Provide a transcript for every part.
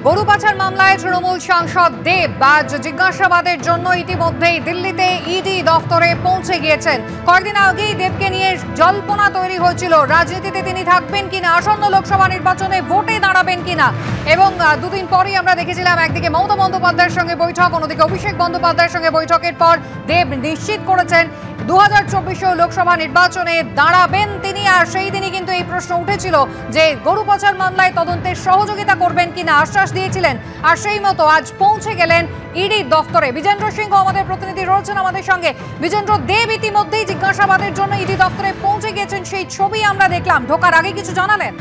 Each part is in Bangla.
গরু পাচার মামলায় তৃণমূল সাংসদ দেব আজ জিজ্ঞাসাবাদের জন্য ইতিমধ্যেই দিল্লিতে ইডি দফতরে পৌঁছে গিয়েছেন। কয়েকদিন আগেই দেবকে নিয়ে জল্পনা তৈরি হয়েছিল, রাজনীতিতে তিনি থাকবেন কিনা, আসন্ন লোকসভা নির্বাচনে ভোটে দাঁড়াবেন কিনা। এবং দুদিন পরেই আমরা দেখেছিলাম একদিকে মমতা বন্দ্যোপাধ্যায়ের সঙ্গে বৈঠক, অন্যদিকে অভিষেক বন্দ্যোপাধ্যায়ের সঙ্গে বৈঠকের পর দেব নিশ্চিত করেছেন 2024 লোকসভা নির্বাচনে দাঁড়াবেন তিনি। আর সেই দিনই কিন্তু এই প্রশ্ন উঠেছিল যে গরু পাচার মামলায় তদন্তের সহযোগিতা করবেন কিনা, আশ্বাস দিয়েছিলেন। আর সেই মতো আজ পৌঁছে গেলেন ইডি দফতরে। বিজেন্দ্র সিংহ আমাদের প্রতিনিধি রয়েছেন আমাদের সঙ্গে। বিজেন্দ্র, দেব ইতিমধ্যেই জিজ্ঞাসাবাদের জন্য ইডি দফতরে পৌঁছে গিয়েছেন, সেই ছবি আমরা দেখলাম। ঢোকার আগে কিছু জানালেন?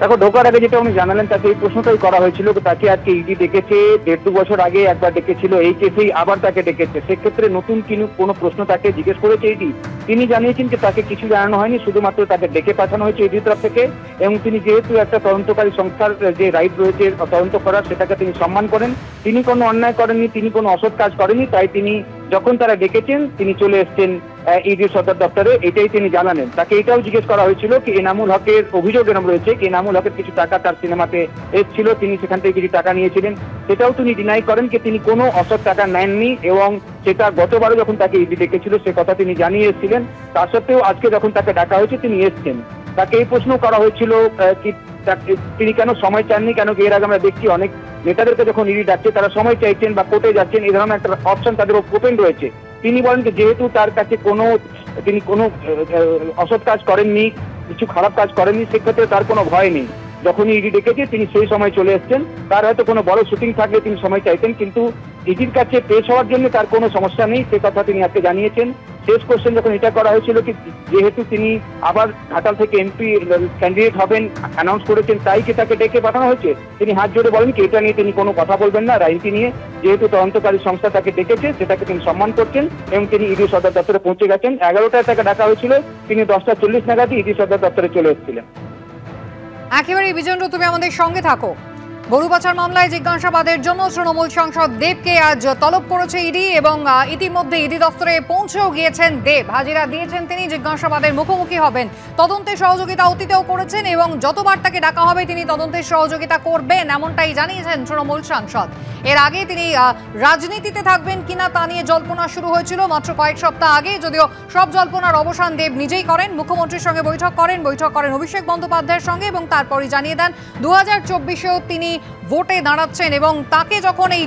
দেখো, ঢোকার আগে যেটা উনি জানালেন তাকে এই প্রশ্নটাই করা হয়েছিল, তাকে আজকে ইডি ডেকেছে। 1.5-2 বছর আগে একবার ডেকেছিল, এই কেসেই আবার তাকে ডেকেছে। সেক্ষেত্রে নতুন কোনো প্রশ্ন তাকে জিজ্ঞেস করেছে ইডি। তিনি জানিয়েছেন যে তাকে কিছু জানানো হয়নি, শুধুমাত্র তাকে ডেকে পাঠানো হয়েছে ইডির তরফ থেকে। এবং তিনি যেহেতু একটা তদন্তকারী সংস্থার যে রাইট রয়েছে তদন্ত করার, সেটাকে তিনি সম্মান করেন। তিনি কোনো অন্যায় করেননি, তিনি কোনো অসৎ কাজ করেননি, তাই তিনি যখন তারা ডেকেছেন তিনি চলে এসছেন ইডির সদর দপ্তরে। এটাই তিনি জানালেন। তাকে এটাও জিজ্ঞেস করা হয়েছিল কি এনামুল হকের অভিযোগ এরকম রয়েছে কি এনামুল হকের কিছু টাকা তার সিনেমাতে এসেছিল, তিনি সেখান থেকে কিছু টাকা নিয়েছিলেন। সেটাও তিনি ডিনাই করেন কি তিনি কোনো অসৎ টাকা নেননি, এবং সেটা গতবারও যখন তাকে ইডি ডেকেছিল সে কথা তিনি জানিয়ে এসেছিলেন। তা সত্ত্বেও আজকে যখন তাকে ডাকা হয়েছে তিনি এসছেন। তাকে এই প্রশ্ন করা হয়েছিল কি তিনি কেন সময় চাননি, কেন এর আগে আমরা দেখছি অনেক নেতাদেরকে যখন ইডি ডাকছে তারা সময় চাইছেন বা কোর্টে যাচ্ছেন, এই ধরনের একটা অপশন তাদের ওপেন রয়েছে। তিনি বলেন যে যেহেতু তার কাছে তিনি কোনো অসৎ কাজ করেননি, কিছু খারাপ কাজ করেননি, সেক্ষেত্রে তার কোনো ভয় নেই। যখনই ইডি ডেকেছে তিনি সেই সময় চলে এসছেন। তার হয়তো কোনো বড় শুটিং থাকলে তিনি সময় চাইতেন, কিন্তু ইডির কাছে পেশ হওয়ার জন্য তার কোনো সমস্যা নেই, সে কথা তিনি আজকে জানিয়েছেন। শেষ কোশ্চেন যখন এটা করা হয়েছিল কি যেহেতু তিনি আবার ঘাটাল থেকে এমপি ক্যান্ডিডেট হবেন অ্যানাউন্স করেছেন, তাই কি তাকে ডেকে পাঠানো হয়েছে, তিনি হাত জোড়ে বলেন কি এটা নিয়ে তিনি কোনো কথা বলবেন না, রাজনীতি নিয়ে। যেহেতু তদন্তকারী সংস্থা তাকে ডেকেছে সেটাকে তিনি সম্মান করছেন, এবং তিনি ইডি সদর দপ্তরে পৌঁছে গেছেন। 11টায় তাকে ডাকা হয়েছিল, তিনি 10টা 40 নাগাদই ইডি সদর দপ্তরে চলে এসেছিলেন। একেবারে বিজেন্দ্র, তুমি আমাদের সঙ্গে থাকো। গরু পাচার মামলায় জিজ্ঞাসাবাদের জন্য তৃণমূল সাংসদ দেবকে আজ তলব করেছে ইডি, এবং ইতিমধ্যে ইডি দফতরে পৌঁছেও গিয়েছেন দেব। হাজিরা দিয়েছেন তিনি, জিজ্ঞাসাবাদের মুখোমুখি হবেন, তদন্তের সহযোগিতা অতীতেও করেছেন, এবং যতবার তাকে ডাকা হবে তিনি তদন্তের সহযোগিতা করবেন এমনটাই জানিয়েছেন তৃণমূল সাংসদ। এর আগে তিনি রাজনীতিতে থাকবেন কিনা তা নিয়ে জল্পনা শুরু হয়েছিল মাত্র কয়েক সপ্তাহ আগে, যদিও সব জল্পনার অবসান দেব নিজেই করেন। মুখ্যমন্ত্রীর সঙ্গে বৈঠক করেন অভিষেক বন্দ্যোপাধ্যায়ের সঙ্গে, এবং তারপরই জানিয়ে দেন 2024-এও তিনি ভোটে দাঁড়াচ্ছেন। এবং তাকে যখন এই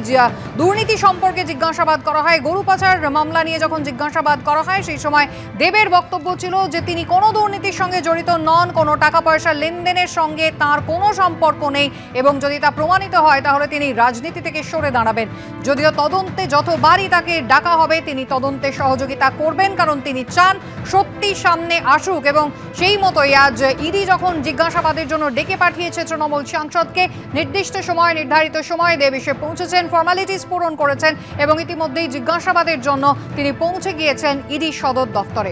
দুর্নীতি সম্পর্কে জিজ্ঞাসাবাদ করা হয়, গরু পাচার মামলা নিয়ে যখন জিজ্ঞাসাবাদ করা হয়, সেই সময় দেবের বক্তব্য ছিল যে তিনি কোনো দুর্নীতির সঙ্গে জড়িত নন, কোনো টাকা পয়সার লেনদেনের সঙ্গে তার কোনো সম্পর্ক নেই, এবং যদি তা প্রমাণিত হয় তাহলে তিনি রাজনীতি থেকে সরে দাঁড়াবেন। যদিও তদন্তে যতবারই তাকে ডাকা হবে তিনি তদন্তে সহযোগিতা করবেন, কারণ তিনি চান সত্যি সামনে আসুক। এবং সেই মতোই আজ ইডি যখন জিজ্ঞাসাবাদের জন্য ডেকে পাঠিয়েছে তৃণমূল সাংসদকে, নির্ধারিত সময় দেব এসে পৌঁছেছেন, ফর্মালিটিস পূরণ করেছেন, এবং ইতিমধ্যেই জিজ্ঞাসাবাদের জন্য তিনি পৌঁছে গিয়েছেন ইডি সদর দফতরে।